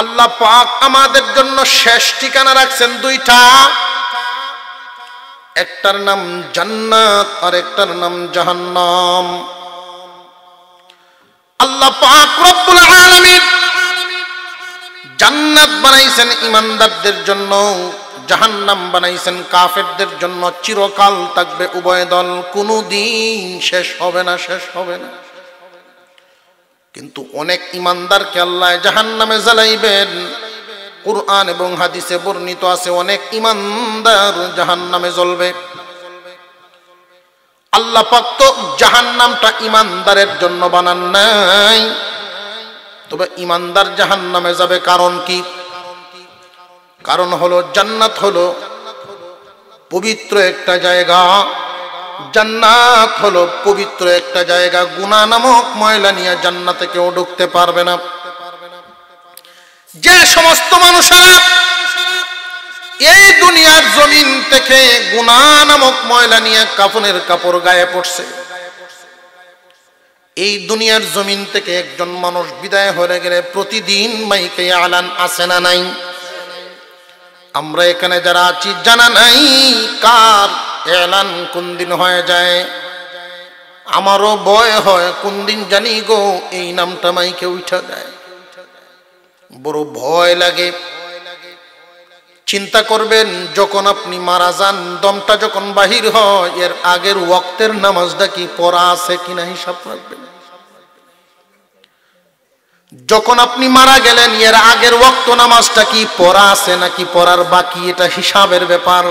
আল্লাহ পাক আমাদের জন্য শেষ ঠিকানা রাখছেন দুইটা, একটার নাম জান্নাত আর একটার নাম জাহান্নাম। আল্লাহ পাক রব্বুল আলামিন জান্নাত বানাইছেন ঈমানদারদের জন্য, জাহান্নাম বানাইছেন কাফেরদের জন্য। চিরকাল থাকবে উভয় দল, কোনোদিন শেষ হবে না, শেষ হবে না। কিন্তু অনেক ঈমানদারকে আল্লাহ জাহান্নামে জ্বালাইবেন। কুরআন এবং হাদিসে বর্ণিত আছে অনেক ঈমানদার জাহান্নামে জ্বলবে। আল্লাহ পাক তো জাহান্নামটা ঈমানদারের জন্য বানান নাই। তবে ঈমানদার জাহান্নামে যাবে কারণ কি? কারণ হলো জান্নাত হলো পবিত্র একটা জায়গা, জান্নাত হলো পবিত্র একটা জায়গা। গুনাহ নামক ময়লা নিয়ে জান্নাতে কেউ ঢুকতে পারবে না। যে সমস্ত মানুষেরা এই দুনিয়ার জমিন থেকে গুনাহ নামক ময়লা নিয়ে কাফনের কাপড় গায়ে পড়ছে, এই দুনিয়ার জমিন থেকে একজন মানুষ বিদায় হয়ে গেলে প্রতিদিন মাইকে আলান আসে না নাই? আমরা এখানে যারা আছি জানা নাই কার এলান কোন দিন হয়ে যায়। আমারও ভয় হয় কোন দিন জানি গো এই নামটা মাইকে উঠা যায়, বড় ভয় লাগে। চিন্তা করবেন যখন আপনি মারা যান, দমটা যখন বাহির হয়, এর আগের ওয়াক্তের নামাজটা কি পড়া আছে কিনা হিসাব রাখবেন। যখন আপনি মারা গেলেন, এর আগের ওয়াক্ত নামাজটা কি পড়া আছে নাকি পড়ার বাকি, এটা হিসাবের ব্যাপার।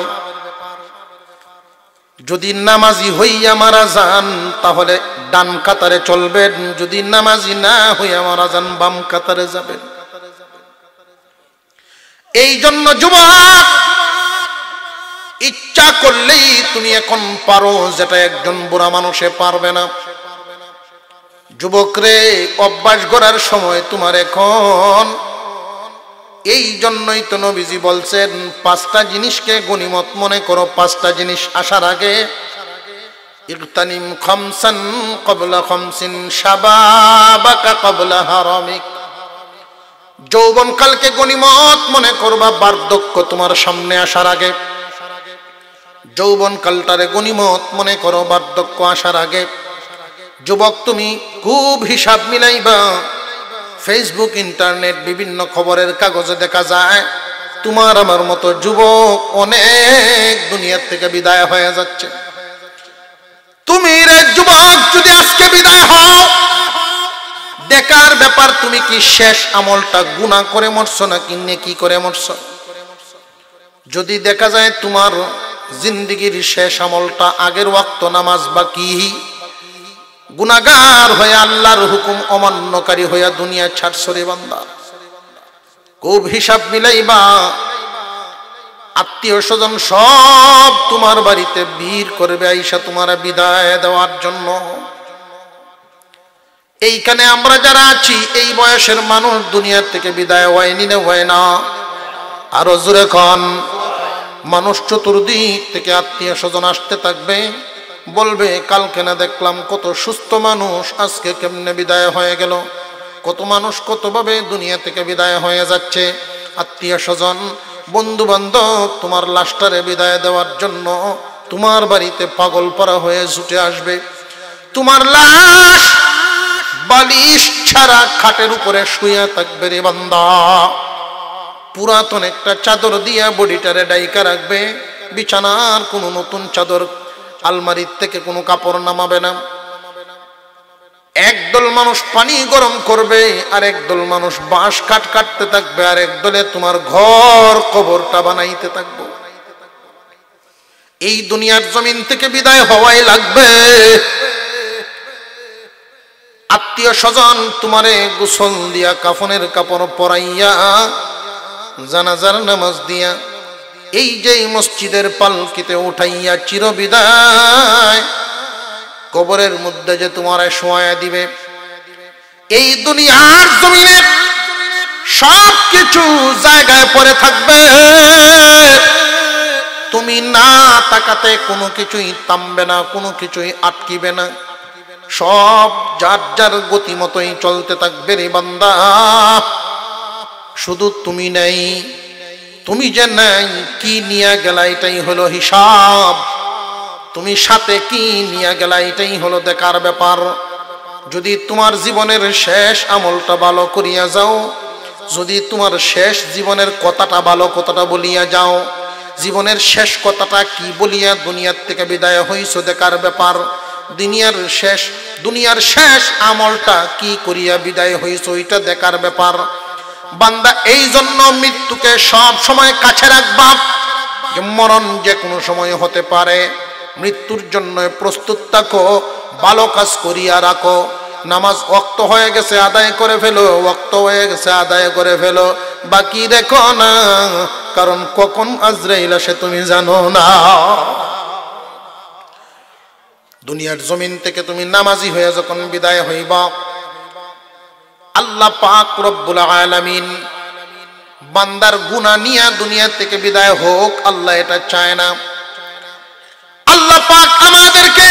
যদি নামাজি হইয়া মারা যান তাহলে ডান কাতারে চলবেন, যদি নামাজি না হইয়া মারা যান বাম কাতারে যাবেন। এই জন্য যুবক, ইচ্ছা করলেই তুমি এখন পারো যেটা একজন বুড়া মানুষে পারবে না। যুবক রে, অভ্যাস করার সময় তোমার এখন। এই জন্যই তো নবীজি বলছেন পাঁচটা জিনিসকে গনিমত মনে করো। পাঁচটা জিনিস আসার আগে ইগতানিম খামসান ক্বাবলা খামসিন শাবাবাকা ক্বাবলা হারামিক। যৌবনকালকে গনিমত মনে করবা, বার্ধক্য তোমার সামনে আসার আগে। যৌবনকালটারে গনিমত মনে করো বার্ধক্য আসার আগে। যুবক, তুমি খুব হিসাব মিলাইবা। ফেসবুক, ইন্টারনেট, বিভিন্ন খবরের কাগজে দেখা যায় তোমার আমার মতো যুবক অনেক দুনিয়ার থেকে বিদায় হয়ে যাচ্ছে। তুমি রে যুবক, যদি আজকে বিদায় হও, দেখার ব্যাপার তুমি কি শেষ আমলটা গুনাহ করে মরছো নাকি নেকি করে মরছো। যদি দেখা যায় তোমার জিন্দেগির শেষ আমলটা আগের ওয়াক্ত নামাজ বাকি, গুনাহগার হয়ে আল্লাহর হুকুম অমান্যকারী হয়ে দুনিয়া ছাড়ছো রে বান্দা। খুব হিসাব মিলাইবা। আত্মীয় স্বজন সব তোমার বাড়িতে ভিড় করবে আইসা তোমার বিদায় দেওয়ার জন্য। এইখানে আমরা যারা আছি এই বয়সের মানুষ দুনিয়া থেকে বিদায় হয়নি না হয় না? আরো জোরে কন। মানুষ চতুর্দিক থেকে আত্মীয় স্বজন আসতে থাকবে, বলবে কালকে না দেখলাম কত সুস্থ মানুষ, আজকে কেমনে বিদায় হয়ে গেল। কত মানুষ কতভাবে দুনিয়া থেকে বিদায় হয়ে যাচ্ছে। আত্মীয় স্বজন, বন্ধু বান্ধব তোমার লাশটারে বিদায় দেওয়ার জন্য তোমার বাড়িতে পাগল পারা হয়ে ছুটে আসবে। তোমার লাশ বালিশ ছাড়া খাটের উপরে শুয়ে থাকবে রে বান্দা। পুরাতন একটা চাদর দিয়া বডিটারে ডাইকা রাখবে। বিছানার কোনো নতুন চাদর, আলমারির থেকে কোনো কাপড় নামাবে না। একদল মানুষ পানি গরম করবে, আর একদল মানুষ বাঁশ কাঠ কাটতে থাকবে, আর একদলে তোমার ঘর কবরটা বানাইতে থাকবে। এই দুনিয়ার জমিন থেকে বিদায় হওয়াই লাগবে। আত্মীয় স্বজন তোমারে গোসল দিয়া কাফনের কাপড় পরাইয়া জানাজার নামাজ দিয়া এই যে মসজিদের পালকিতে উঠাইয়া চিরবিদায় কবরের মধ্যে যে তোমারে শোয়া দিবে। এই দুনিয়ার জমিনে সব কিছু জায়গায় পড়ে থাকবে, তুমি না তাকাতে কোনো কিছুই থামবে না, কোনো কিছুই আটকিবে না। সব যার যার গতি মতোই চলতে থাকবে রে বান্দা। শুধু তুমি নেই, তুমি যে নাই কি নিয়ে গেলা এটাই হলো হিসাব, তুমি সাথে কি নিয়ে গেলা এটাই হলো দেখার ব্যাপার। যদি তোমার জীবনের শেষ আমলটা ভালো করিয়া যাও, যদি তোমার শেষ জীবনের কথাটা ভালো কথাটা বলিয়া যাও, জীবনের শেষ কথাটা কি বলিয়া দুনিয়ার থেকে বিদায় হইছো দেখার ব্যাপার। দুনিয়ার শেষ আমলটা কি করিয়া বিদায় হইছো এটা দেখার ব্যাপার। বান্দা এই জন্য মৃত্যুকে সব সময় কাছে রাখবা, যে মরণ যে কোনো সময় হতে পারে। মৃত্যুর জন্য প্রস্তুত থাকো, ভালো কাজ করিয়া রাখো। নামাজ ওয়াক্ত হয়ে গেছে আদায় করে ফেলো, ওয়াক্ত হয়ে গেছে আদায় করে ফেলো, বাকি রেখো না, কারণ কখন আজরাইল আসে তুমি জানো না। দুনিয়ার জমিন থেকে তুমি নামাজি হয়ে যখন বিদায় হইবা, আল্লাহ পাক রব্বুল আলামিন বান্দার গুনাহ নিয়ে দুনিয়া থেকে বিদায় হোক, আল্লাহ এটা চায় না। আল্লাহ পাক আমাদেরকে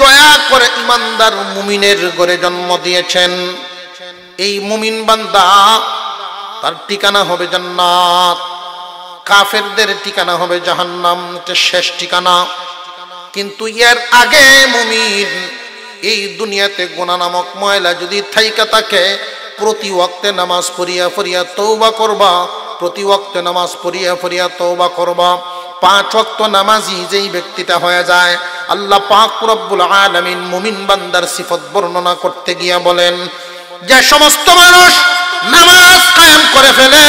দয়া করে ইমানদার মুমিনের ঘরে জন্ম দিয়েছেন। এই মুমিন বান্দা তার ঠিকানা হবে জান্নাত, কাফেরদের ঠিকানা হবে জাহান্নাম, এটা শেষ ঠিকানা। কিন্তু এর আগে মুমিন এই দুনিয়াতে গুনাহ নামক ময়লা যদি থাইকা থাকে, প্রতি ওয়াক্তে নামাজ পড়িয়া পড়িয়া তওবা করবা, প্রতি ওয়াক্তে নামাজ পড়িয়া পড়িয়া তওবা করবা। 5 ওয়াক্ত নামাজি যেই ব্যক্তিটা হয়ে যায়, আল্লাহ পাক রব্বুল আলামিন মুমিন বান্দার সিফত বর্ণনা করতে গিয়া বলেন, যে সমস্ত মানুষ নামাজ কায়েম করে ফেলে,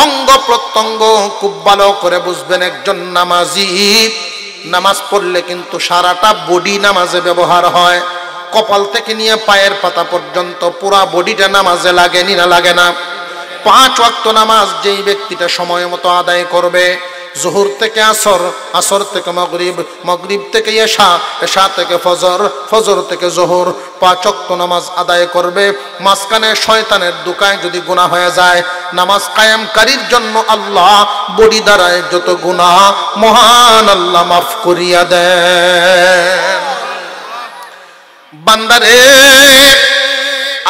অঙ্গ প্রত্যঙ্গ খুব ভালো করে বুঝবেন, একজন নামাজি নামাজ পড়লে কিন্তু সারাটা বডি নামাজে ব্যবহার হয়। কপাল থেকে নিয়ে পায়ের পাতা পর্যন্ত পুরা বডিটা নামাজে লাগে না লাগে না। 5 ওয়াক্ত নামাজ যেই ব্যক্তিটা সময় মতো আদায় করবে, জোহর থেকে আসর, আসর থেকে মাগরিব, মাগরিব থেকে এশা, এশা থেকে ফজর, ফজর থেকে জোহর, 5 ওয়াক্ত নামাজ আদায় করবে। মাঝখানে শয়তানের দুকায় যদি গুনাহ হয়ে যায়, নামাজ কায়েমকারীর জন্য আল্লাহ বডি দ্বারায় যত গুনাহ মহান আল্লাহ মাফ করিয়া দেন। বান্দারে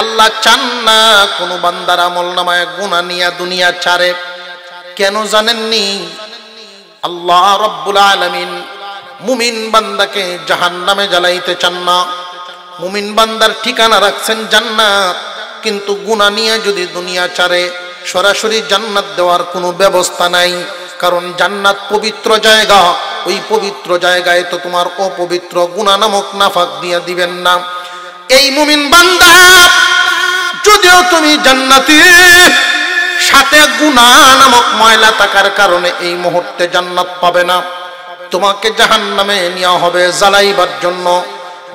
আল্লাহ চান না কোন বান্দার আমল নামায় গুনাহ নিয়া দুনিয়া ছাড়ে। কেন জানেননি? আল্লাহ রব্বুল আলামিন মুমিন বান্দাকে জাহান্নামে জ্বালাইতে চান না। মুমিন বান্দার ঠিকানা রাখছেন জান্নাত, কিন্তু গুনাহ নিয়ে যদি দুনিয়া ছাড়ে, সরাসরি জান্নাত দেওয়ার কোনো ব্যবস্থা নাই। কারণ জান্নাত পবিত্র জায়গা, ওই পবিত্র জায়গায় তো তোমার অপবিত্র গুনাহ নামক নাফাক দিয়ে দিবেন না। এই মুমিন বান্দা যদিও তুমি জান্নাতি, সাথে গুনাহ নামক ময়লা থাকার কারণে এই মুহূর্তে জান্নাত পাবে না। তোমাকে জাহান্নামে নেওয়া হবে জ্বালাইবার জন্য,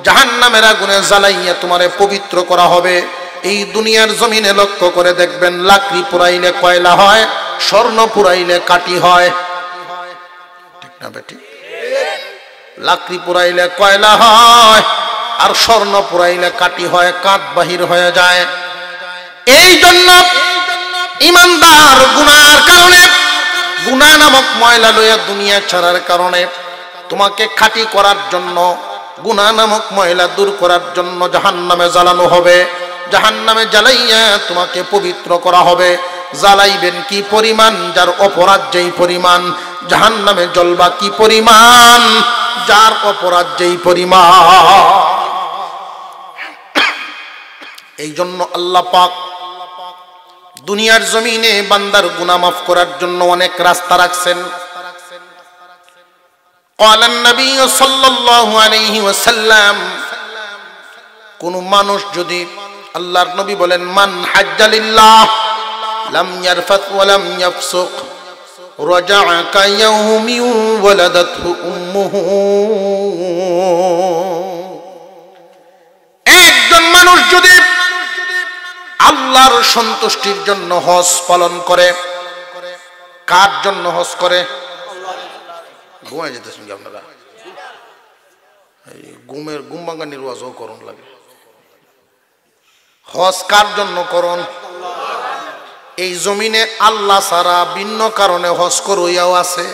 জাহান্নামের আগুনে জ্বালাইয়া তোমারে পবিত্র করা হবে। এই দুনিয়ার জমিনে লক্ষ্য করে দেখবেন, লাকড়ি পুরাইলে কয়লা হয়, স্বর্ণ পুরাইলে কাটি হয়, ঠিক না বেটি? লাকড়ি পুরাইলে কয়লা হয়, আর স্বর্ণ পুরাইলে কাটি হয়, কাঠ বাহির হয়ে যায়। এই জন্য ইমানদার গুনার কারণে, গুনাহ নামক ময়লা লইয়া দুনিয়া ছাড়ার কারণে তোমাকে খাঁটি করার জন্য, গুনাহ নামক ময়লা দূর করার জন্য জাহান্নামে জ্বালানো হবে। জাহান্নামে জ্বালাইয়া তোমাকে পবিত্র করা হবে। জ্বালাইবেন কি পরিমাণ, যার অপরাধ যেই পরিমাণ, জাহান্নামে জ্বলবা কি পরিমাণ, যার অপরাধ যেই পরিমাণ। এই জন্য আল্লাহ পাক দুনিয়ার জমিনে বান্দার গুনাহ মাফ করার জন্য অনেক রাস্তা রাখছেন। قال النبي صلى الله عليه وسلم, কোন মানুষ যদি, আল্লাহর নবী বলেন, মান হাজ্জা লিল্লাহ লাম ইয়ারফাত ওয়া লাম ইয়াফসুক রাজা'a কায়াউমি ওয়ালাদাতহু উম্মুহু। একজন মানুষ যদি আল্লাহর সন্তুষ্টির জন্য হজ পালন করে, কার জন্য হজ করে? ঘুমায় যেতেছেন কি আপনারা? ঘুম ভাঙানির ওয়াজও করুন লাগে। হজ কার জন্য করুন? এই জমিনে আল্লাহ ছাড়া ভিন্ন কারণে হজ করইয়াও আছে,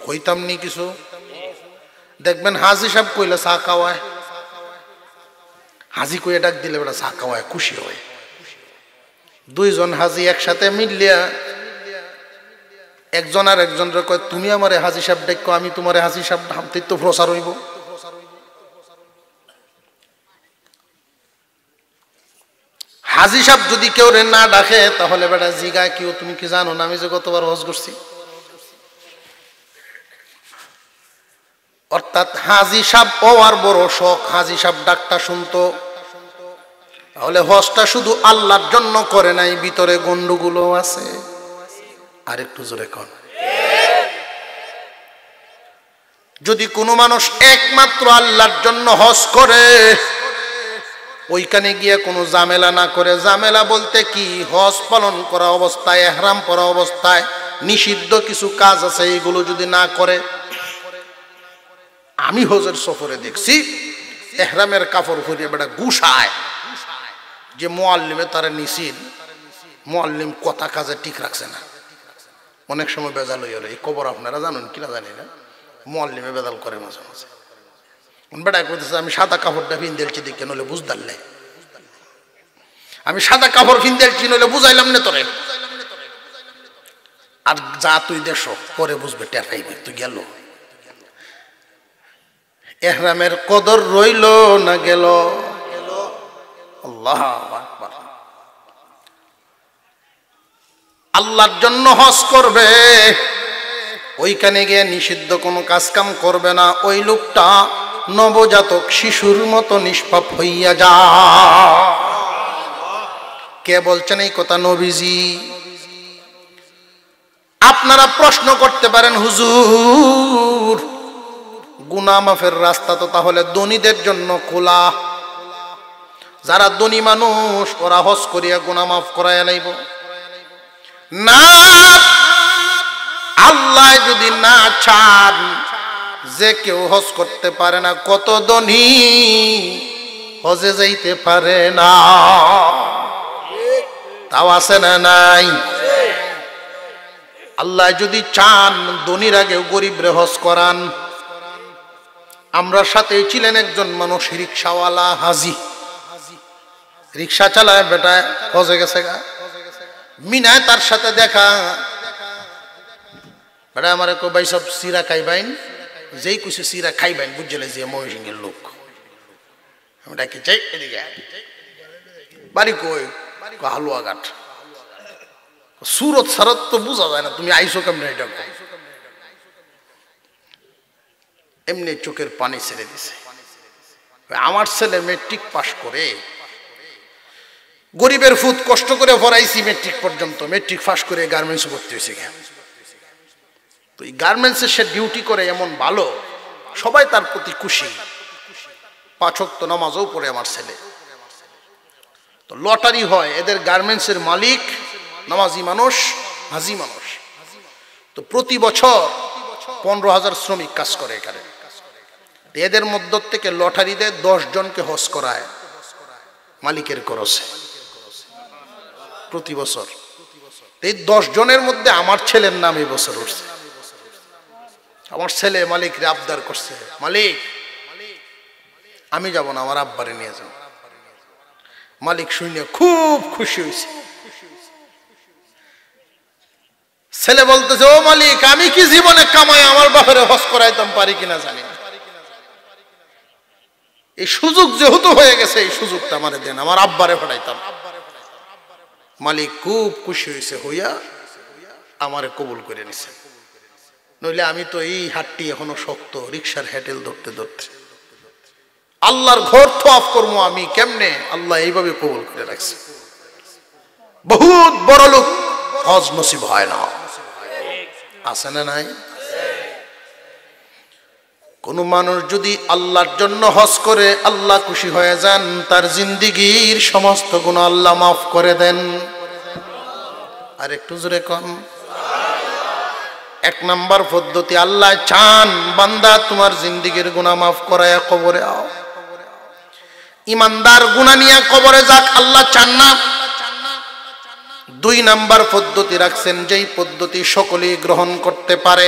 হইতাম নি কিছু। দেখবেন হাজি সাহেব কইলে চা খাওয়ায়, হাজি কইয়া ডাক দিলে বেটা চা খাওয়ায়, খুশি হয়। দুইজন হাজি একসাথে মিলিয়া একজন আর একজনের কয় তুমি আমারে হাজি সাহেব ডাকো, আমি তোমারে হাজি সাহেব ডাকতে তো প্রচার হইব। হাজি সাহেব যদি কেউ রে না ডাকে তাহলে বেটা জিগায় কেউ তুমি কি জানো না আমি যে গতবার হজ করছি। অর্থাৎ হাজি সাহেব আর বড় শখ হাজি সাহেব ডাকটা শুনতো। তাহলে হজটা শুধু আল্লাহর জন্য করে নাই, ভিতরে গন্ডগোল আছে। আর একটু জোরে কর। যদি কোনো মানুষ একমাত্র আল্লাহর জন্য হজ করে, ওইখানে গিয়ে কোনো ঝামেলা না করে, ঝামেলা বলতে কি হজ পালন করা অবস্থায়, ইহরাম পরা অবস্থায় নিষিদ্ধ কিছু কাজ আছে, এইগুলো যদি না করে। আমি হজের সফরে দেখছি ইহরামের কাপড় পরিয়ে বেটা গুছায়, যে মুআল্লিমে তারা নিষিদ্ধ, মুআল্লিম কথা কাজে ঠিক রাখছে না। অনেক সময় বেজাল হয়ে এই খবর আপনারা জানেন কিনা জানি না, মুআল্লিমে বেজাল করে মাঝে মাঝে। বেটা কইতেছে আমি সাদা কাপড়টা পিনদেলছি দেখে নইলে বুঝদার লাই, আমি সাদা কাপড় পিনদেলছি নইলে বুঝাইলাম না তোরে। আর যা তুই দেশ পরে বুঝবে, টের পাইবে তুই গেল। ইহরামের কদর রইল না গেল? আল্লাহু আকবার। আল্লাহর জন্য হজ করবে, ওইখানে গিয়ে নিষিদ্ধ কোনো কাজ কাম করবে না, ওই লোকটা নবজাতক শিশুর মতো নিষ্পাপ হইয়া যা। কে বলছেন এই কথা? নবীজি। আপনারা প্রশ্ন করতে পারেন হুজুর গুনাহ মাফের রাস্তা তো তাহলে ধনীদের জন্য খোলা, যারা ধনী মানুষ ওরা হজ করিয়া গুনাহ মাফ করাইয়া লাইব। না, আল্লাহ যদি না চান যে কেউ হজ করতে পারে না, কত ধনী হজে যাইতে পারে না, তাও আছে না নাই? আল্লাহ যদি চান ধনীর আগেও গরিবরে হজ করান। আমরা সাথে ছিলেন একজন মানুষ রিক্সাওয়ালা হাজি, রিক্সা চালায় বেটা হজে গেছে গা, মিনায় তার সাথে দেখা। বেটা আমার কো ভাই সব সিরা খাইবাইন, যেই কিছু সিরা খাইবাইন বুঝলে যে ময়মনসিংহের লোক। আমি ডাকি চাই এদিকে, বাড়ি কই? হালুয়াঘাট। সুরত সারত তো বোঝা যায় না, তুমি আইসো কেমনে? এটা এমনি চোখের পানি ছেড়ে দিছে। আমার ছেলে মেট্রিক পাশ করে, গরিবের ফুট কষ্ট করে পড়াইছি মেট্রিক পর্যন্ত, মেট্রিক পাশ করে গার্মেন্টসে ভর্তি হয়েছে। তো এই গার্মেন্টসে সে ডিউটি করে এমন ভালো, সবাই তার প্রতি খুশি। 5 ওয়াক্ত নামাজও পড়ে আমার ছেলে। তো লটারি হয়, এদের গার্মেন্টসের মালিক নামাজি মানুষ, হাজি মানুষ। তো প্রতি বছর 15,000 শ্রমিক কাজ করে এখানে। এদের মধ্য থেকে লটারি দেয় 10 জনকে হজ করায় মালিকের খরচে প্রতি বছর। এই 10 জনের মধ্যে আমার ছেলের নাম এই বছর উঠছে। আমার ছেলে মালিকরে আবদার করছে, মালিক আমি যাব না, আমার আব্বারে নিয়ে যাও। মালিক শুনে খুব খুশি হয়েছে। ছেলে বলতেছে, ও মালিক আমি কি জীবনে কামাই আমার বাপের হজ করাইতাম পারি কিনা জানি না, এই সুযোগ যেহেতু হয়ে গেছে এই সুযোগটা আমারে দেন, আমার আব্বারে পাঠাইতাম। মালিক খুব খুশি হয়েছে, হইয়া আমারে কবুল করে নিছে। নইলে আমি তো এই হাতটি এখনো শক্ত, রিক্সার হ্যাটেল ধরতে ধরতে আল্লাহর ঘর তওয়াফ করবো আমি কেমনে? আল্লাহ এইভাবে কবুল করে রাখছে। বহুত বড় লোক হজ নসিব হয় না, আছে না নাই? কোন মানুষ যদি আল্লাহর জন্য হজ করে আল্লাহ খুশি হয়ে যান, তার জিন্দেগীর সমস্ত গুনাহ আল্লাহ মাফ করে দেন। আর একটু জোরে কম। 1 নাম্বার পদ্ধতি, আল্লাহ চান বান্দা তোমার জিন্দেগীর গুনাহ মাফ করায়া কবরে আও। ইমানদার গুনাহ নিয়ে কবরে যাক, আল্লাহ চান না। 2 নাম্বার পদ্ধতি রাখছেন, যেই পদ্ধতি সকলেই গ্রহণ করতে পারে,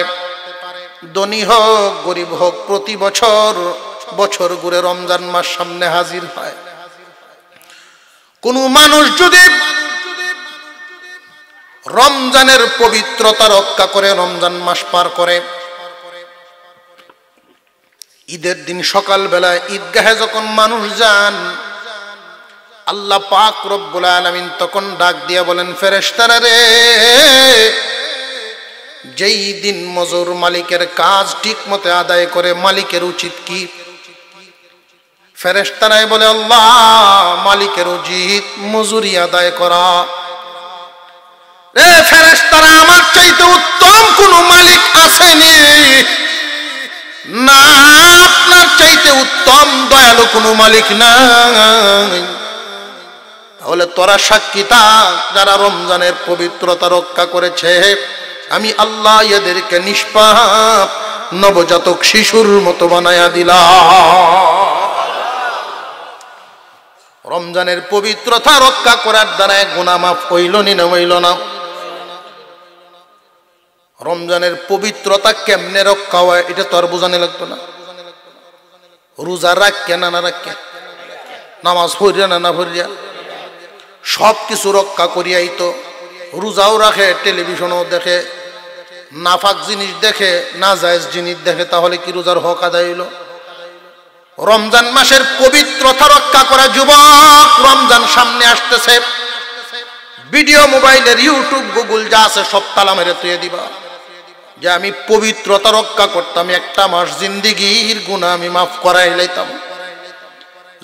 ধনী হোক গরিব হোক, প্রতি বছর ঘুরে রমজান মাস সামনে হাজির হয়। কোন মানুষ যদি রমজানের পবিত্রতা রক্ষা করে রমজান মাস পার করে। ঈদের দিন সকালবেলায় ঈদগাহে যখন মানুষ যান, আল্লাহ পাক রব্বুল আলামিন তখন ডাক দিয়া বলেন, ফেরেশতারা রে, যেই দিন মজুর মালিকের কাজ ঠিক মতো আদায় করে মালিকের উচিত কি? ফেরেশতারাই বলে, আল্লাহ মালিকের উচিত মজুরি আদায় করা। রে ফেরেশতারা, আমার চাইতে উত্তম কোন মালিক আসেনি না, আপনার চাইতে উত্তম দয়ালু কোন মালিক নাই। তাহলে তোরা সাক্ষী থাক, যারা রমজানের পবিত্রতা রক্ষা করেছে, আমি আল্লাহ এদেরকে নিষ্পাপ নবজাতক শিশুর মতো বানায়া দিলাম। রমজানের পবিত্রতা রক্ষা করার দ্বারা গুনাহ মাফ হইল না হইল না? রমজানের পবিত্রতা কেমনে রক্ষা হয় এটা তো আর বোঝানো লাগতো না। রোজা রাখে না না রাখে, নামাজ পড়িয়া না না পড়িয়া, সব কিছু রক্ষা করিয়াই তো। রোজাও রাখে, টেলিভিশনও দেখে, নাফাক জিনিস দেখে, না জায়েজ জিনিস দেখে, তাহলে কি রোজার হক আদায় হইল? রমজান মাসের পবিত্রতা রক্ষা করা যুবক, রমজান সামনে আসতেছে, ভিডিও মোবাইলের ইউটিউব গুগল যা আছে সব তালা মেরে তুই দিবা, যে আমি পবিত্রতা রক্ষা করতাম, একটা মাস জিন্দিগির গুনাহ আমি মাফ করাই লাইতাম।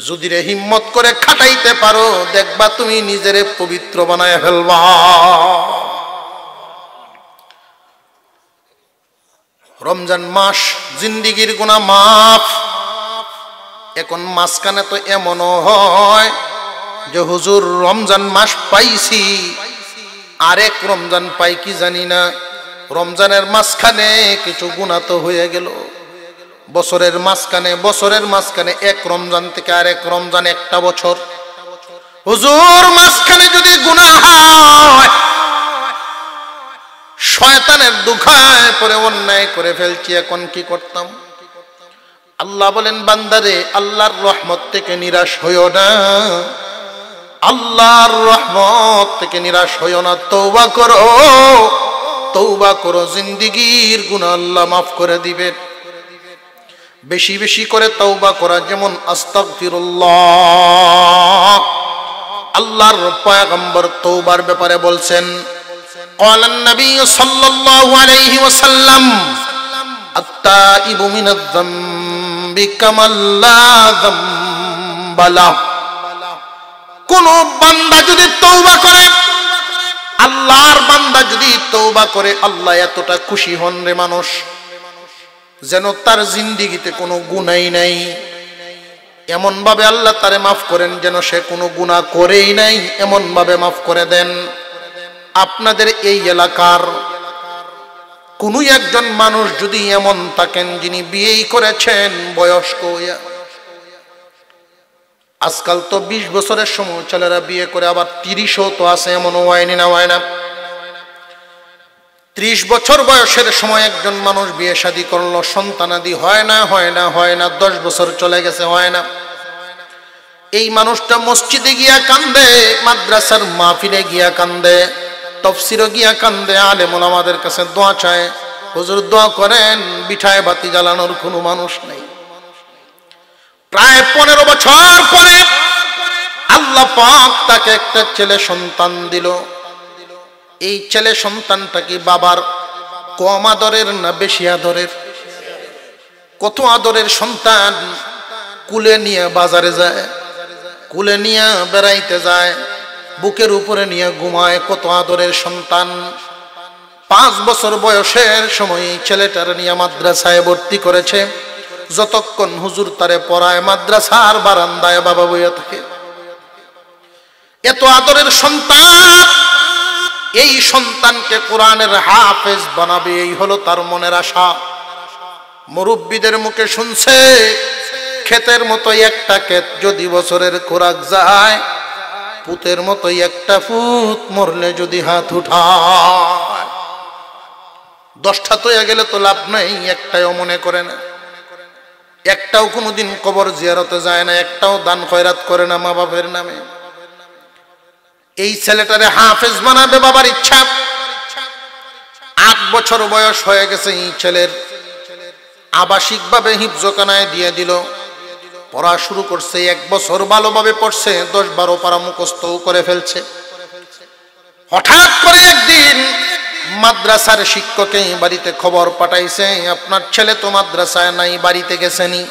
যদি রে হিম্মত করে খাটাইতে পারো, দেখবা তুমি নিজেরে পবিত্র বানায় ফেলবা। রমজান মাস জিন্দিগির গুনাহ মাফ। এখন মাঝখানে তো এমনও হয় যে হুজুর রমজান মাস পাইছি, আরেক রমজান পাই কি জানি না, রমজানের মাঝখানে কিছু গুনাহ তো হয়ে গেল। বছরের মাঝখানে এক রমজান থেকে আরেক রমজান একটা বছর। হুজুর মাঝখানে যদি গুনাহ হয়, শয়তানের দুখায় পরে অন্যায় করে ফেলছি, এখন কি করতাম? আল্লাহ বলেন, বান্দারে আল্লাহর রহমত থেকে নিরাশ হইও না, আল্লাহর রহমত থেকে নিরাশ হইও না, তওবা করো, তওবা করো, জিন্দেগীর গুনাহ আল্লাহ মাফ করে দিবেন। বেশি বেশি করে তওবা করা, যেমন আস্তাগফিরুল্লাহ। আল্লাহর পয়গম্বর তওবার ব্যাপারে বলছেন, ক্বালান নবী সাল্লাল্লাহু আলাইহি ওয়াসাল্লাম, আত-তাইবু মিনাজ যামবি কামাল লা যামবা লাহু। কোন বান্দা যদি তওবা করে, আল্লাহর বান্দা যদি তওবা করে, আল্লাহ এতটা খুশি হন রে মানুষ, যেন তার জিন্দেগিতে কোনো গুনাহই নাই। এমন ভাবে আল্লাহ তারে মাফ করেন যেন সে কোনো গুনাহ করেই নাই, এমন ভাবে মাফ করে দেন। আপনাদের এই এলাকার কোনো একজন মানুষ যদি এমন থাকেন যিনি বিয়েই করেছেন বয়স্ক হইয়া, আজকাল তো 20 বছরের সময় ছেলেরা বিয়ে করে, আবার 30ও তো আছে, এমনও হয়নি না হয় না। 30 বছর বয়সের সময় একজন মানুষ বিয়ে শাদী করলো, সন্তানাদি হয় না 10 বছর চলে গেছে, হয় না। এই মানুষটা মসজিদে গিয়া কান্দে, মাদ্রাসার মাহফিলে গিয়া কান্দে, তাফসীরে গিয়া কান্দে, আলেম ওলামাদের কাছে দোয়া চায়, হুজুর দোয়া করেন, বিঠায় বাতি জ্বালানোর কোনো মানুষ নেই। প্রায় 15 বছর পরে আল্লাহ পাক তাকে একটা ছেলে সন্তান দিল। এই ছেলে সন্তানটা কি বাবার কম আদরের না বেশি আদরের? কত আদরের সন্তান! কুলে নিয়ে বাজারে যায়, কুলে নিয়ে বেড়াইতে যায়, বুকের উপরে নিয়ে ঘুমায়, কত আদরের সন্তান। 5 বছর বয়সের সময় ছেলেটার নিয়ে মাদ্রাসায় ভর্তি করেছে। যতক্ষণ হুজুর তারে পড়ায়, মাদ্রাসার বারান্দায় বাবা বইয়া থাকে। এত আদরের সন্তান, এই সন্তানকে কোরআনের হাফেজ বানাবে, এই হলো তার মনের আশা। মুরব্বীদের মুখে শুনছে, ক্ষেতের মতো একটা ক্ষেত যদি বছরের খোরাক যায়, পুতের মতো একটা পুত মরলে যদি হাত উঠায়, 10টা তো গেলে তো লাভ নাই, একটাও মনে করে না, একটাও কোনোদিন কবর জিয়ারতে যায় না, একটাও দান খয়রাত করে না মা বাপের নামে। এই ছেলেটারে হাফেজ বানাবে বাবার ইচ্ছা। 8 বছর বয়স হয়ে গেছে এই ছেলের, আবাসিকভাবে হিফজখানায় দিয়ে দিল, পড়া শুরু করছে। 1 বছর ভালোভাবে পড়ছে, 10-12 পারা মুখস্থও করে ফেলছে। হঠাৎ করে একদিন মাদ্রাসার শিক্ষকে বাড়িতে খবর পাঠাইছে, আপনার ছেলে তো মাদ্রাসায় নাই, বাড়িতে গেছেনি?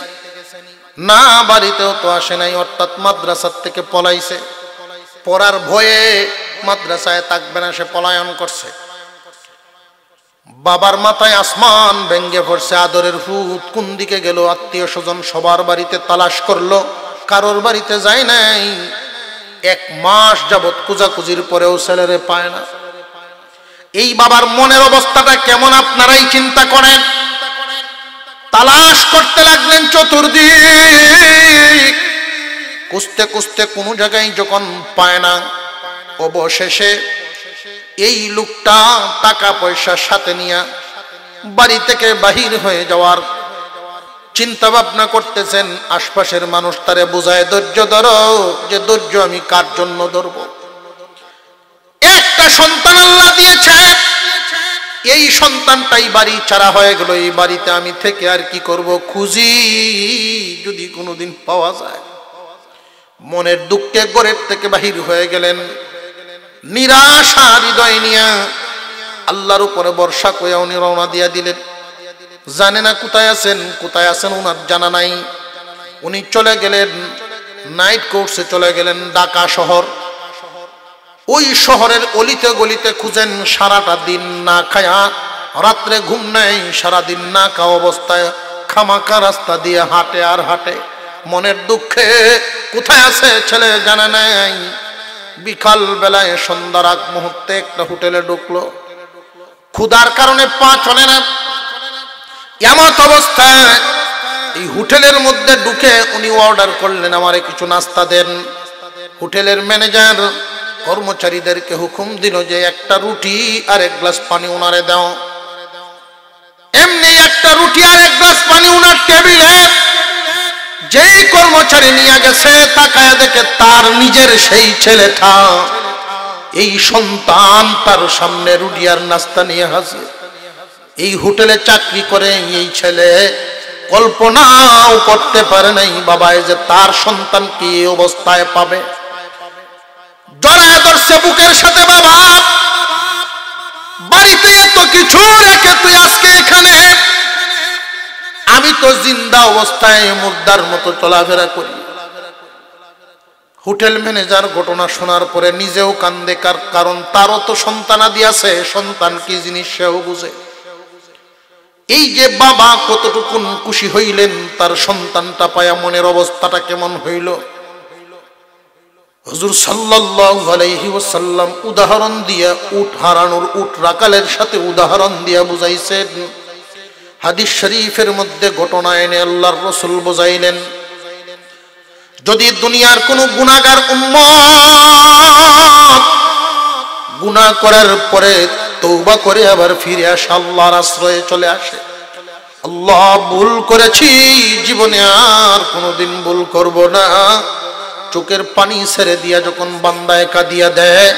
না, বাড়িতেও তো আসে নাই, অর্থাৎ মাদ্রাসার থেকে পলাইছে। পড়ার ভয়ে মাদ্রাসায় থাকবে না, সে পলায়ন করছে। বাবার মাথায় আসমান ভেঙ্গে পড়ছে, আদরের ভূত কোন দিকে গেল? আত্মীয় স্বজন সবার বাড়িতে তালাশ করলো, কারোর বাড়িতে যায় নাই। 1 মাস যাবৎ খোঁজাখুঁজির পরেও ছেলেরে পায় না। এই বাবার মনের অবস্থাটা কেমন আপনারাই চিন্তা করেন। তালাশ করতে লাগলেন চতুর্দিক, খুঁজতে খুঁজতে কোনো জায়গায় যখন পায় না, অবশেষে এই লোকটা টাকা পয়সা সাথে নিয়ে বাড়ি থেকে বাহির হয়ে যাওয়ার চিন্তা ভাবনা করতেছেন। আশপাশের মানুষ তারে বোঝায়, ধৈর্য ধরো, যে ধৈর্য আমি কার জন্য ধরব? একটা সন্তান আল্লাহ দিয়েছে, এই সন্তানটাই বাড়ি ছাড়া হয়ে গেল, এই বাড়িতে আমি থেকে আর কি করব? খুঁজি যদি কোনোদিন পাওয়া যায়। মনের দুঃখে ঘরের থেকে বাহির হয়ে গেলেন, নিরাশা হৃদয় নিয়ে আল্লাহর উপরে ভরসা করে উনি রওনা দিয়া দিলেন। জানে না কোথায় আছেন, কোথায় আছেন ওনার জানা নাই। উনি চলে গেলেন নাইট কোর্সে, চলে গেলেন ঢাকা শহর। ওই শহরের অলিতে গলিতে খুঁজেন, সারাটা দিন না খায়া, রাত্রে ঘুম নেই, সারাদিন না খাওয়া অবস্থায় খামাকা রাস্তা দিয়ে হাঁটে আর হাঁটে। মনের দুঃখে কোথায় আছে ছেলে জানা নাই। বিকাল বেলায় সন্ধ্যার আগ মুহূর্তে একটা হোটেলে ঢুকলো, ক্ষুধার কারণে পা চলে না। এমত অবস্থায় এই হোটেলের মধ্যে ঢুকে উনি অর্ডার করলেন, আমারে কিছু নাস্তা দেন। হোটেলের ম্যানেজার কর্মচারীদেরকে হুকুম দিল যে একটা রুটি আর 1 গ্লাস পানি উনারে দাও। এমনি একটা রুটি আর 1 গ্লাস পানি উনার টেবিলে যেই কর্মচারী নিয়ে গেছে, তাকায় দেখে তার নিজের সেই ছেলেটা, এই সন্তান তার সামনে রুটি আর নাস্তা নিয়ে হাজির। এই হোটেলে চাকরি করে এই ছেলে কল্পনাও করতে পারে নাই বাবায় যে তার সন্তান কি এই অবস্থায় পাবে। জড়ায় ধরছে বুকের সাথে, বাবা বাড়িতে এত কিছু রেখে তুই আজকে এখানে? আমি তো জিন্দা অবস্থায় মুর্দার মতো চলাফেরা করি। হোটেল ম্যানেজার ঘটনা শোনার পরে নিজেও কান্দে, কারণ তারও তো সন্তানাদি আছে, সন্তান কি জিনিস সেও বুঝে। এই যে বাবা কতটুকু খুশি হইলেন তার সন্তানটা পায়া, মনের অবস্থাটা কেমন হইল। হুজুর সাল্লাল্লাহু আলাইহি ওয়াসাল্লাম উদাহরণ দিয়া, উট হারানোর, উট রাকালের সাথে উদাহরণ দিয়া বুঝাইছেন। হাদিস শরীফের মধ্যে ঘটনা এনে আল্লাহর রাসূল বুঝাইলেন, যদি দুনিয়ার কোন গুনাহগার উম্মত গুনাহ করার পরে তওবা করে আবার ফিরে আসে, আল্লাহর আশ্রয়ে চলে আসে, আল্লাহ ভুল করেছি, জীবনে আর কোনোদিন ভুল করব না, চোখের পানি ছেড়ে দিয়া যখন বান্দায় কাঁদিয়া দেয়,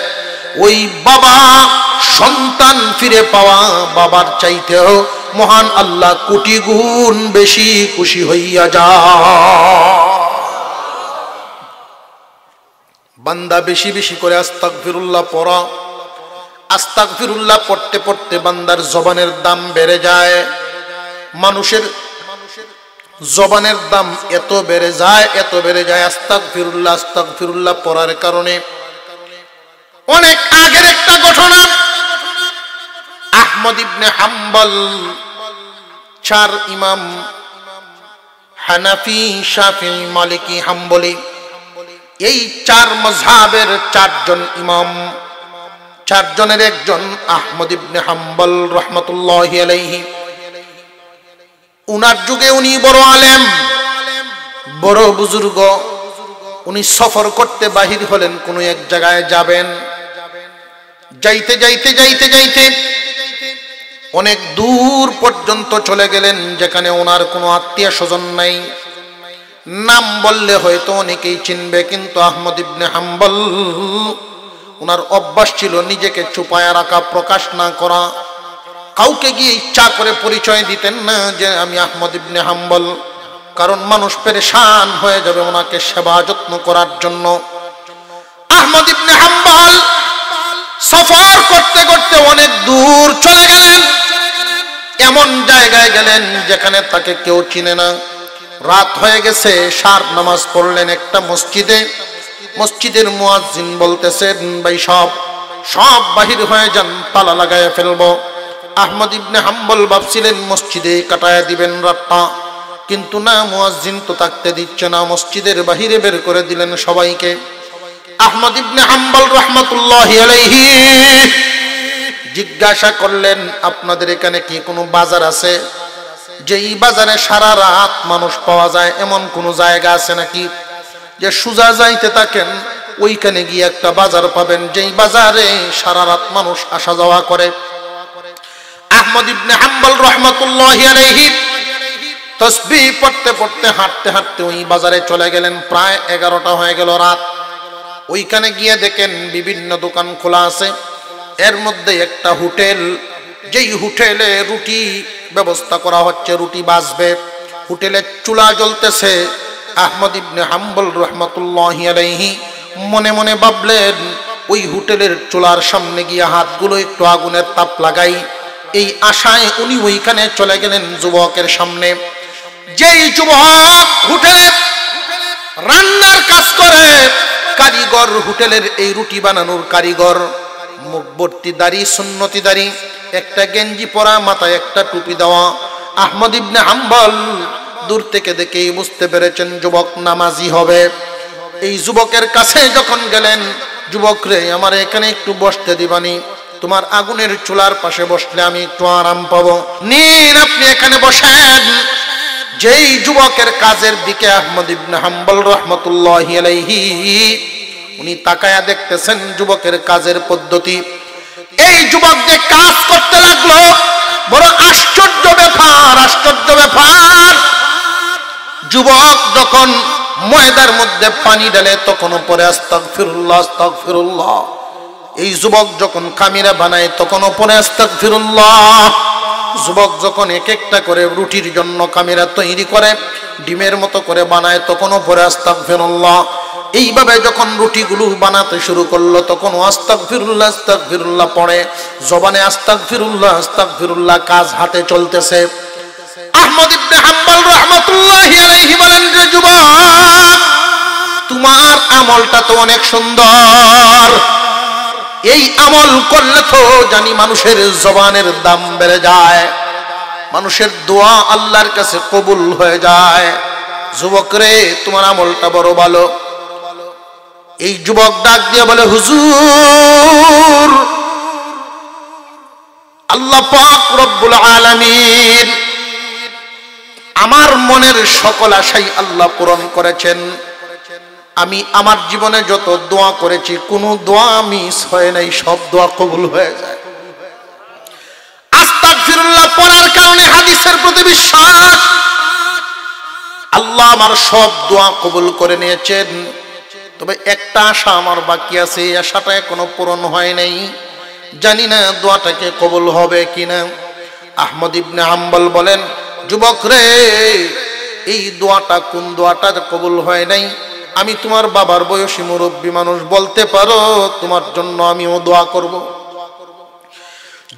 ওই বাবা সন্তান ফিরে পাওয়া বাবার চাইতেও মহান আল্লাহ কোটি গুণ বেশি খুশি হইয়া যায়। বান্দা বেশি বেশি করে আস্তাগফিরুল্লাহ পড়া। আস্তাগফিরুল্লাহ পড়তে পড়তে বান্দার জবানের দাম বেড়ে যায়। মানুষের জবানের দাম এত বেড়ে যায়, এত বেড়ে যায় আস্তাগফিরুল্লাহ আস্তাগফিরুল্লাহ পড়ার কারণে। অনেক আগের একটা ঘটনা, আহমদ ইবনে হাম্বল, 4 ইমাম হানাফি, শাফিঈ, মালিকি, হাম্বলি, এই 4 মাযহাবের 4 জন ইমাম, 4 জনের একজন আহমদ ইবনে হাম্বল রাহমাতুল্লাহি আলাইহি। উনার যুগে উনি বড় আলেম, বড় বুজুর্গ। উনি সফর করতে বাহির হলেন, কোন এক জায়গায় যাবেন। যাইতে যাইতে যাইতে যাইতে অনেক দূর পর্যন্ত চলে গেলেন, যেখানে ওনার কোনো আত্মীয় স্বজন নাই। নাম বললে হয়তো অনেকেই চিনবে, কিন্তু আহমদ ইবনে হাম্বল ওনার অভ্যাস ছিল নিজেকে চুপায়া রাখা, প্রকাশ না করা। কাউকে গিয়ে ইচ্ছা করে পরিচয় দিতেন না যে আমি আহমদ ইবনে হাম্বল, কারণ মানুষ পেরেশান হয়ে যাবে ওনাকে সেবা যত্ন করার জন্য। আহমদ ইবনে হাম্বল সফর করতে করতে অনেক দূর চলে গেলেন, এমন জায়গায় গেলেন যেখানে তাকে কেউ চিনে না। রাত হয়ে গেছে, শার নামাজ পড়লেন একটা মসজিদে। মসজিদের মুয়াজ্জিন বলতেছেন, ভাই সব বাহির হয়ে যান, তালা লাগায় ফেলবো। আহমদ ইবনে হাম্বল ভাবছিলেন মসজিদে কাটায় দিবেন রাতটা, কিন্তু না, মুয়াজ্জিন তো থাকতে দিচ্ছে না, মসজিদের বাহিরে বের করে দিলেন সবাইকে। আহমদ ইবনে হাম্বল রাহমাতুল্লাহি আলাইহি জিজ্ঞাসা করলেন, আপনাদের এখানে কি কোনো বাজার আছে? যেই বাজারে সারা রাত মানুষ পাওয়া যায় এমন কোনো জায়গা আছে নাকি? যে সোজা যাইতে থাকেন ওইখানে গিয়ে একটা বাজার পাবেন, যেই বাজারে সারা রাত মানুষ আসা যাওয়া করে। আহমদ ইবনে হাম্বল রাহমাতুল্লাহি আলাইহি তাসবিহ পড়তে পড়তে হাঁটতে হাঁটতে ওই বাজারে চলে গেলেন। প্রায় 11টা হয়ে গেল রাত। ওইখানে গিয়ে দেখেন বিভিন্ন দোকান খোলা আছে, এর মধ্যে একটা হোটেল, যেই হোটেলে রুটি ব্যবস্থা করা হচ্ছে, রুটি বাজবে, হোটেলে চুলা জ্বলতেছে। আহমদ ইবনে হাম্বল রাহমাতুল্লাহি আলাইহি মনে মনে ভাবলেন, ওই হোটেলের চুলার সামনে গিয়ে হাতগুলো একটু আগুনের তাপ লাগাই। এই আশায় উনি ওইখানে চলে গেলেন যুবকের সামনে। যেই যুবক হোটেলে রান্নার কাজ করে, কারিগর, হোটেলের এই রুটি বানানোর কারিগর, মুখভর্তি দাড়ি, সুন্নতি দাড়ি, একটা গেঞ্জি পরা, মাথায় একটা টুপি দেওয়া। আহমদ ইবনে হাম্বল দূর থেকে দেখেই বুঝতে পেরেছেন যুবক নামাজি হবে। এই যুবকের কাছে যখন গেলেন, যুবক রে, আমার এখানে একটু বসতে দিবানি? তোমার আগুনের চুলার পাশে বসলে আমি একটু আরাম পাবো, নিন আপনি এখানে বসেন। যেই যুবকের কাজের দিকে আহমদ ইবনে হাম্বল রাহমাতুল্লাহি আলাইহি উনি তাকায়া দেখতেছেন যুবকের কাজের পদ্ধতি। এই যুবক যে কাজ করতে লাগলো, বড় আশ্চর্য ব্যাপার, আশ্চর্য ব্যাপার। যুবক যখন ময়দার মধ্যে পানি ঢালে তখনও পরে আস্তাগফিরুল্লাহ, আস্তাগফিরুল্লাহ। এই যুবক যখন খামিরা বানায় তখনও পরে আস্তাগফিরুল্লাহ। যুবক যখন এক একটা করে রুটির জন্য খামিরা তৈরি করে, ডিমের মতো করে বানায়, তখনও পরে আস্তাগফিরুল্লাহ। এইভাবে যখন রুটিগুলো বানাতে শুরু করলো, তখন আস্তাগফিরুল্লাহ, আস্তাগফিরুল্লাহ পড়ে, জবানে আস্তাগফিরুল্লাহ, আস্তাগফিরুল্লাহ, কাজ হাতে চলতেছে। আহমদ ইবনে হাম্বল রাহমাতুল্লাহি আলাইহি বলেন, রে যুবক, তোমার আমলটা তো অনেক সুন্দর, এই আমল করলে তো জানি মানুষের জবানের দাম বেড়ে যায়, মানুষের দোয়া আল্লাহর কাছে কবুল হয়ে যায়। যুবক রে, তোমার আমলটা বড় ভালো। এই যুবক ডাক দিয়ে বলে, হুজুর, আল্লাহ পাক রব্বুল আলামিন আমার মনের সকল আশাই আল্লাহ পূরণ করেছেন। আমি আমার জীবনে যত দোয়া করেছি, কোনো দোয়া মিস হয় নাই, সব দোয়া কবুল হয়ে যায়। আস্তাগফিরুল্লাহ পড়ার কারণে হাদিসের প্রতি বিশ্বাস, আল্লাহ আমার সব দোয়া কবুল করে নিয়েছেন। তবে একটা আশা আমার বাকি আছে, এই আশাটা এখনো পূরণ হয় নাই, জানি না দোয়াটাকে কবুল হবে কিনা। আহমদ ইবনে হাম্বল বলেন, যুবক রে, এই দোয়াটা কোন দোয়াটা কবুল হয় নাই? আমি তোমার বাবার বয়সী মুরব্বী মানুষ, বলতে পারো? তোমার জন্য আমিও দোয়া করব।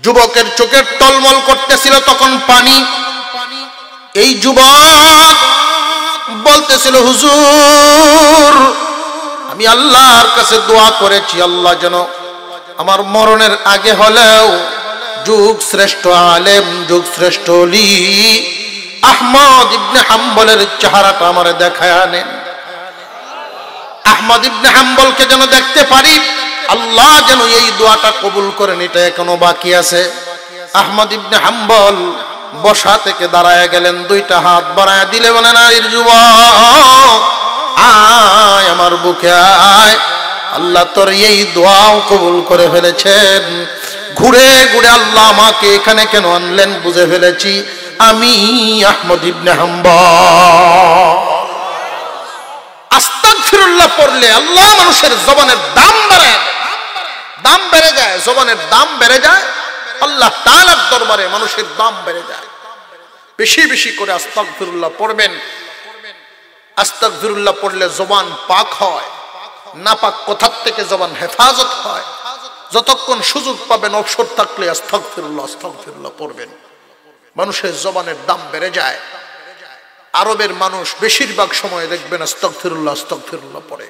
যুবকের চোখের টলমল করতেছিল তখন পানি। এই যুবক বলতেছিল, হুজুর, আমি আল্লাহর কাছে দোয়া করেছি, আল্লাহ যেন আমার মরণের আগে হলেও যুগ শ্রেষ্ঠ আলেম, যুগ শ্রেষ্ঠ ওলি আহমদ ইবনে হাম্বলের চেহারাটা আমারে দেখায় আনেন। আহমদ ইবনে হাম্বলকে যেন দেখতে পারি, আল্লাহ যেন এই দোয়াটা কবুল করেন, এটা এখনো বাকি আছে। আহমদ ইবনে হাম্বল বসা থেকে দাঁড়ায় গেলেন, দুইটা হাত বাড়ায় দিলে বলেন, নারীর যুবক, আয় আমার বুকে আয়, আল্লাহ তোর এই দোয়াও কবুল করে ফেলেছেন। ঘুরে ঘুরে আল্লাহ আমাকে এখানে কেন আনলেন বুঝে ফেলেছি, আমি আহমদ ইবনে হাম্বল। আস্তাগফিরুল্লাহ পড়লে আল্লাহ মানুষের জবানের দাম বাড়ায়, দাম বেড়ে যায়, জবানের দাম বেড়ে যায়। আল্লাহ তাআলার দরবারে মানুষের দাম বেড়ে যায়। বেশি বেশি করে আস্তাগফিরুল্লাহ পড়বেন। আস্তাগফিরুল্লাহ পড়লে জবান পাক হয়, নাপাক কথার থেকে জবান হেফাজত হয়। যতক্ষণ সুযোগ পাবেন, অবসর থাকলে আস্তাগফিরুল্লাহ আস্তাগফিরুল্লাহ পড়বেন, মানুষের জবানের দাম বেড়ে যায়। আরবের মানুষ বেশিরভাগ সময় দেখবেন আস্তাগফিরুল্লাহ আস্তাগফিরুল্লাহ পড়ে।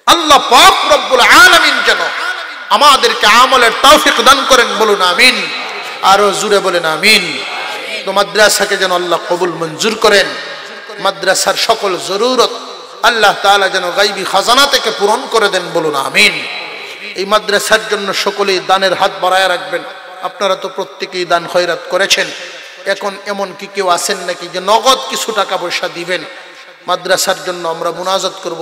আল্লাহ পাক রব্বুল আলামিন যেন আমাদেরকে আমলের তৌফিক দান করেন, বলুন আমিন। আরো জোরে বলেন আমিন। তো মাদ্রাসাকে যেন আল্লাহ কবুল মঞ্জুর করেন। মাদ্রাসার সকল জরুরত আল্লাহ তাআলা যেন গায়বী খাজানা থেকে পূরণ করে দেন, বলুন আমিন। এই মাদ্রাসার জন্য সকলেই দানের হাত বাড়ায় রাখবেন। আপনারা তো প্রত্যেকেই দান খয়রাত করেছেন, এখন এমন কি কেউ আছেন নাকি যে নগদ কিছু টাকা পয়সা দিবেন? মাদ্রাসার জন্য আমরা মুনাজাত করব।